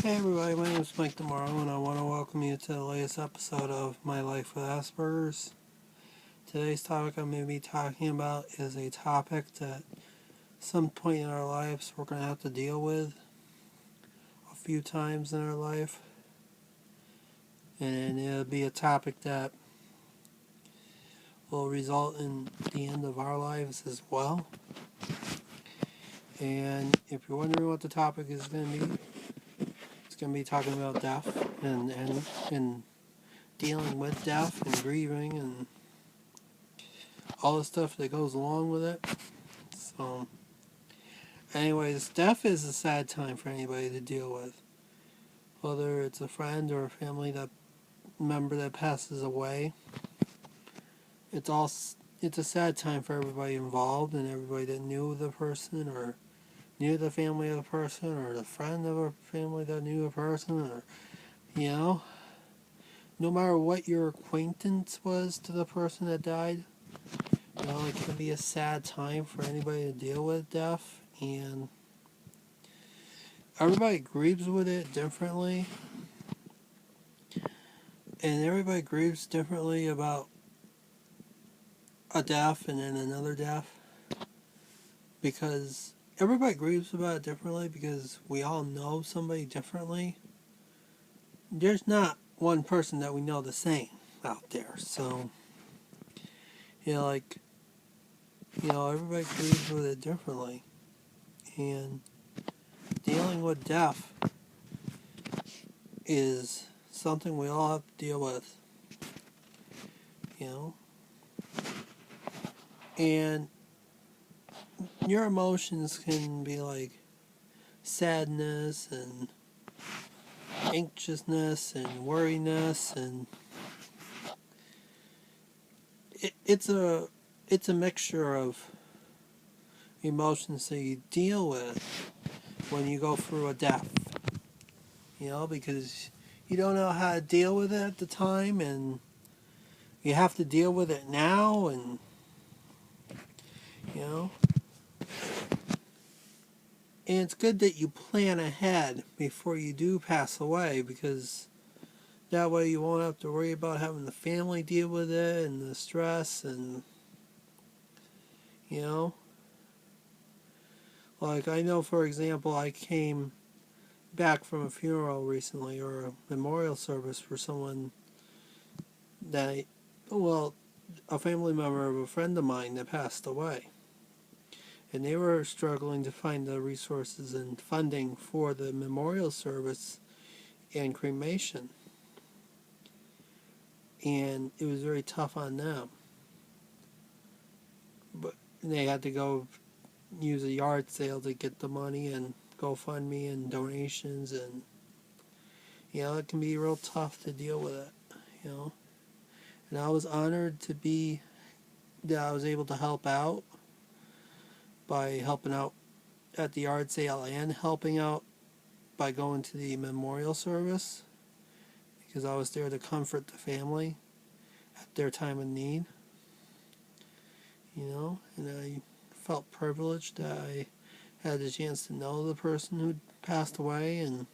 Hey everybody, my name is Mike Tomorrow and I want to welcome you to the latest episode of My Life with Asperger's. Today's topic I'm going to be talking about is a topic that some point in our lives we're going to have to deal with a few times in our life. And it'll be a topic that will result in the end of our lives as well. And if you're wondering what the topic is going to be, it's going to be talking about death and dealing with death and grieving and all the stuff that goes along with it. So, anyways, death is a sad time for anybody to deal with. Whether it's a friend or a family member that passes away, it's a sad time for everybody involved and everybody that knew the person or knew the family of the person or the friend of a family that knew a person or, no matter what your acquaintance was to the person that died, it can be a sad time for anybody to deal with death, and everybody grieves with it differently, and everybody grieves differently about a death and then another death, because everybody grieves about it differently because we all know somebody differently. There's not one person that we know the same out there, so everybody grieves with it differently, and dealing with death is something we all have to deal with, and your emotions can be like sadness and anxiousness and worriness, and it's a mixture of emotions that you deal with when you go through a death, because you don't know how to deal with it at the time, and you have to deal with it now, and and it's good that you plan ahead before you do pass away, because that way you won't have to worry about having the family deal with it and the stress, and like I know, for example, I came back from a funeral recently, or a memorial service for someone that, a family member of a friend of mine that passed away. And they were struggling to find the resources and funding for the memorial service and cremation. And it was very tough on them. But they had to go use a yard sale to get the money and GoFundMe and donations, and it can be real tough to deal with it, And I was honored that I was able to help out by helping out at the yard sale and helping out by going to the memorial service, because I was there to comfort the family at their time of need, and I felt privileged that I had the chance to know the person who passed away, and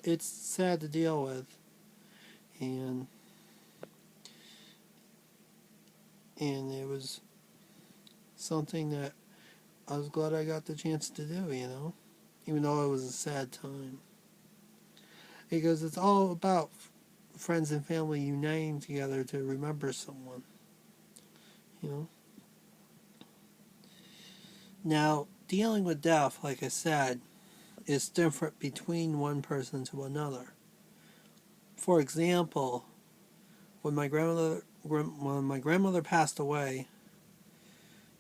it's sad to deal with, and it was something that I was glad I got the chance to do, even though it was a sad time, because it's all about friends and family uniting together to remember someone, Now, dealing with death, like I said, is different between one person to another. For example, when my grandmother passed away,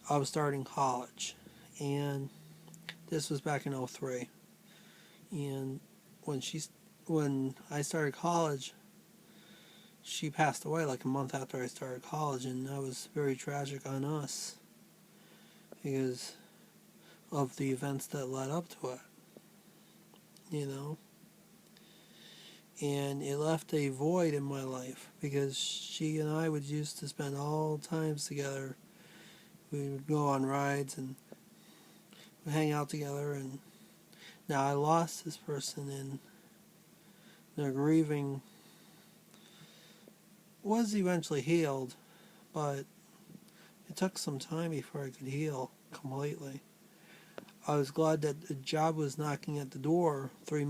I was starting college, and this was back in '03. And when I started college, she passed away like a month after I started college, and that was very tragic on us because of the events that led up to it, And it left a void in my life because she and I would used to spend all times together. We would go on rides and hang out together, and Now, I lost this person, and the grieving was eventually healed, but it took some time before I could heal completely. I was glad that the job was knocking at the door 3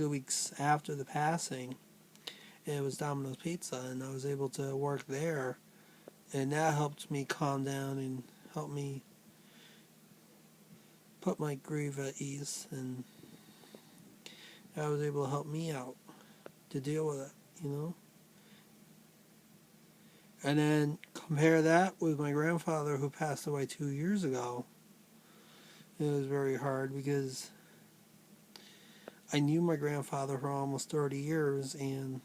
weeks after the passing. And it was Domino's Pizza, and I was able to work there, and that helped me calm down and helped me put my grief at ease, and that was able to help me out to deal with it. And then compare that with my grandfather who passed away 2 years ago. It was very hard because I knew my grandfather for almost 30 years, and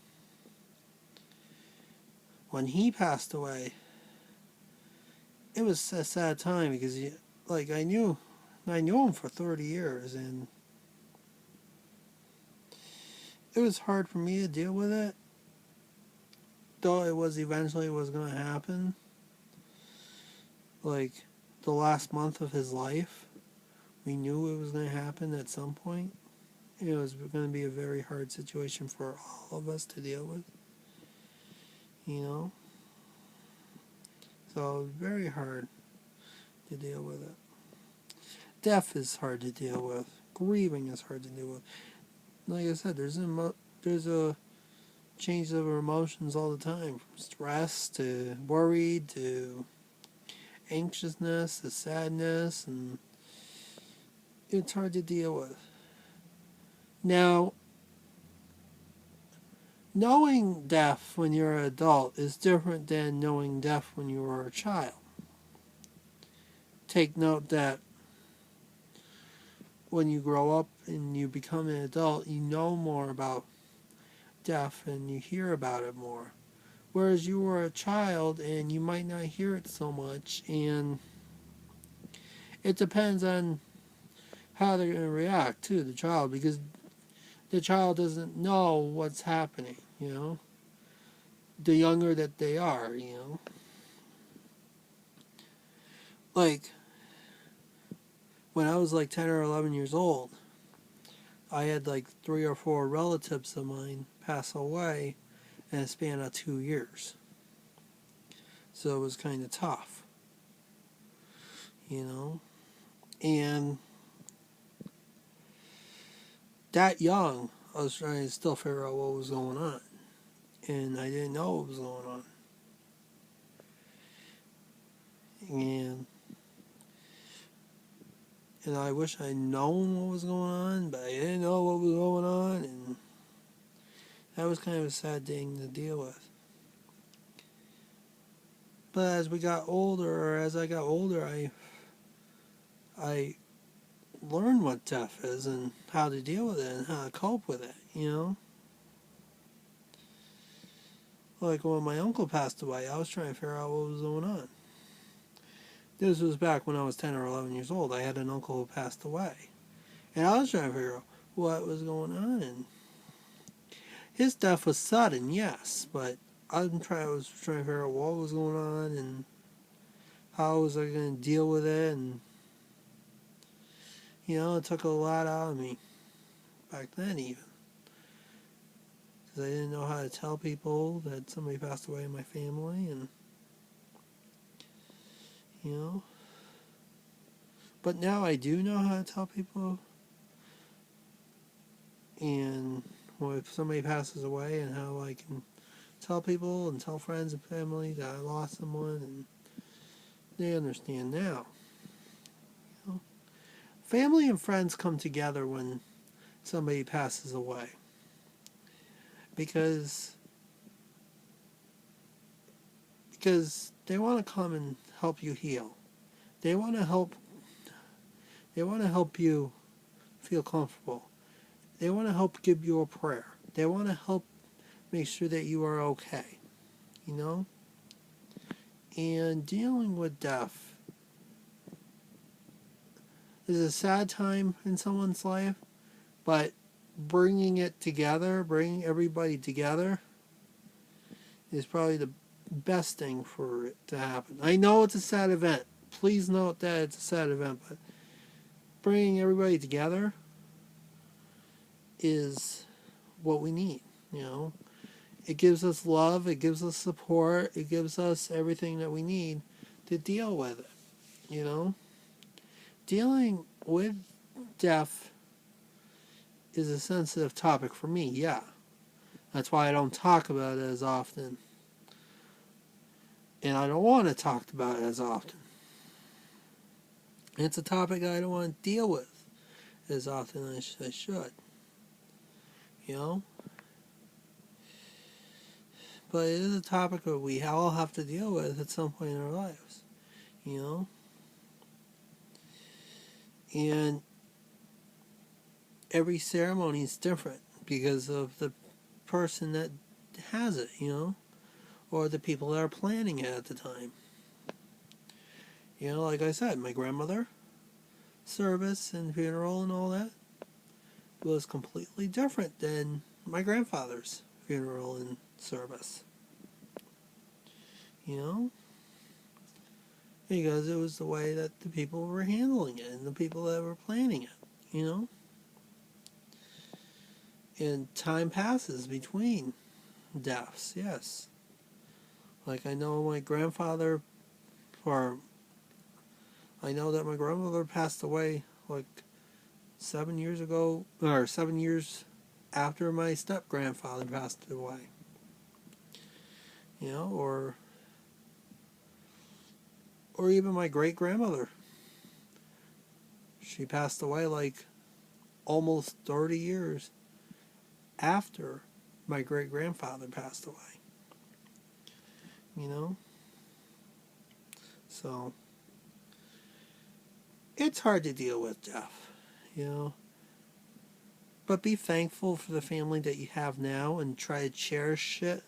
when he passed away, it was a sad time because I knew him for 30 years, and it was hard for me to deal with it, though it was eventually was going to happen. Like, the last month of his life, we knew it was going to happen at some point. It was going to be a very hard situation for all of us to deal with, So, it was very hard to deal with it. Death is hard to deal with. Grieving is hard to deal with. Like I said, there's a change of emotions all the time, from stress to worried to anxiousness to sadness, and it's hard to deal with. Now, knowing death when you're an adult is different than knowing death when you were a child. Take note that when you grow up and you become an adult, you know more about death and you hear about it more. Whereas you were a child and you might not hear it so much, and it depends on how they're going to react to the child, because the child doesn't know what's happening, the younger that they are, Like, when I was like 10 or 11 years old, I had like 3 or 4 relatives of mine pass away in a span of 2 years. So it was kind of tough, And that young, I was trying to still figure out what was going on. And I didn't know what was going on. And I wish I'd known what was going on, but I didn't know what was going on, and that was kind of a sad thing to deal with. But as I got older, I learned what death is and how to deal with it and how to cope with it, Like when my uncle passed away, I was trying to figure out what was going on. This was back when I was 10 or 11 years old. I had an uncle who passed away. And I was trying to figure out what was going on. And his death was sudden, yes, but I was trying to figure out what was going on and how was I going to deal with it. And, it took a lot out of me back then even. Because I didn't know how to tell people that somebody passed away in my family, and But now I do know how to tell people, and if somebody passes away, and how I can tell people and tell friends and family that I lost someone, and they understand now. Family and friends come together when somebody passes away, because they want to come and help you heal. They want to help you feel comfortable. They want to help give you a prayer. They want to help make sure that you are okay, And dealing with death is a sad time in someone's life, but bringing everybody together is probably the best thing for it to happen. I know it's a sad event. Please note that it's a sad event, but bringing everybody together is what we need, you know. It gives us love, it gives us support, it gives us everything that we need to deal with it, you know. Dealing with death is a sensitive topic for me, yeah. That's why I don't talk about it as often. And I don't want to talk about it as often. It's a topic I don't want to deal with as often as I should. You know? But it is a topic that we all have to deal with at some point in our lives. You know? And every ceremony is different because of the person that has it, you know? Or the people that are planning it at the time. You know, like I said, my grandmother service and funeral and all that was completely different than my grandfather's funeral and service. You know? Because it was the way that the people were handling it and the people that were planning it, you know? And time passes between deaths, yes. Like I know my grandfather, or I know that my grandmother passed away like 7 years ago, or 7 years after my step-grandfather passed away. You know, or even my great-grandmother. She passed away like almost 30 years after my great-grandfather passed away. You know? So, it's hard to deal with death, you know? But be thankful for the family that you have now and try to cherish it.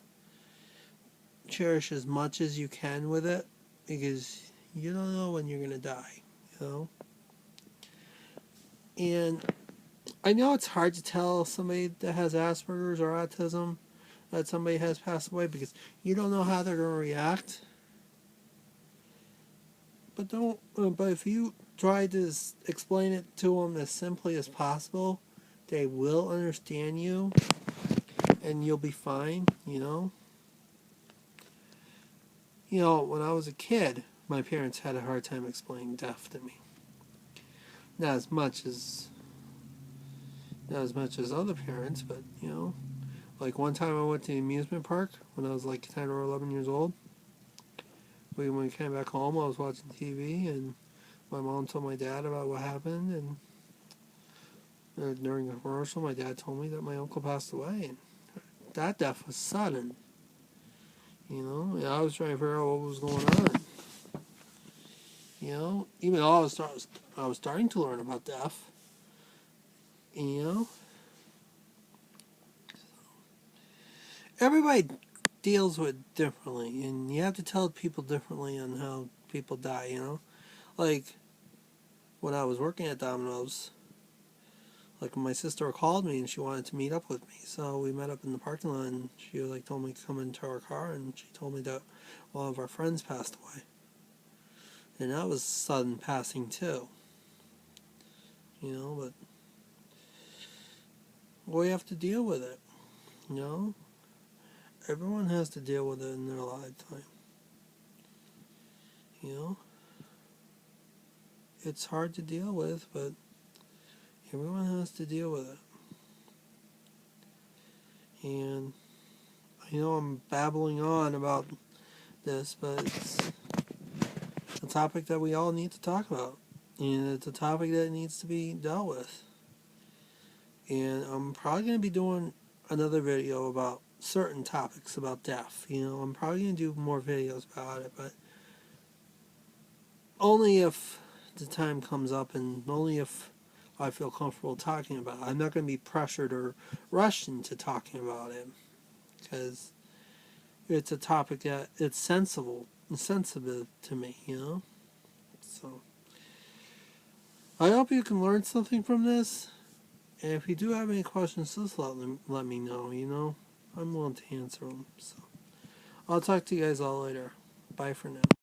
Cherish as much as you can with it, because you don't know when you're going to die, you know? And I know it's hard to tell somebody that has Asperger's or autism that somebody has passed away because you don't know how they're going to react. But if you try to explain it to them as simply as possible, they will understand you and you'll be fine, you know? You know, when I was a kid, my parents had a hard time explaining death to me. Not as much as other parents, but, you know, like one time I went to the amusement park when I was like 10 or 11 years old. When we came back home, I was watching TV, and my mom told my dad about what happened, and during a commercial, my dad told me that my uncle passed away, and that death was sudden. You know, and I was trying to figure out what was going on. You know, even though I was starting to learn about death. You know, everybody deals with it differently, and you have to tell people differently on how people die. You know, like when I was working at Domino's, like my sister called me and she wanted to meet up with me, so we met up in the parking lot, and she like told me to come into our car, and she told me that one of our friends passed away, and that was sudden passing too. You know, but we have to deal with it. You know, everyone has to deal with it in their lifetime. You know, it's hard to deal with, but everyone has to deal with it. And I know I'm babbling on about this, but it's a topic that we all need to talk about. And it's a topic that needs to be dealt with. And I'm probably going to be doing another video about certain topics about death. You know, I'm probably going to do more videos about it, but only if the time comes up and only if I feel comfortable talking about it. I'm not going to be pressured or rushed into talking about it, because it's a topic that it's sensitive to me, you know? So, I hope you can learn something from this, and if you do have any questions, just let me know, you know? I'm willing to answer them, so. I'll talk to you guys all later. Bye for now.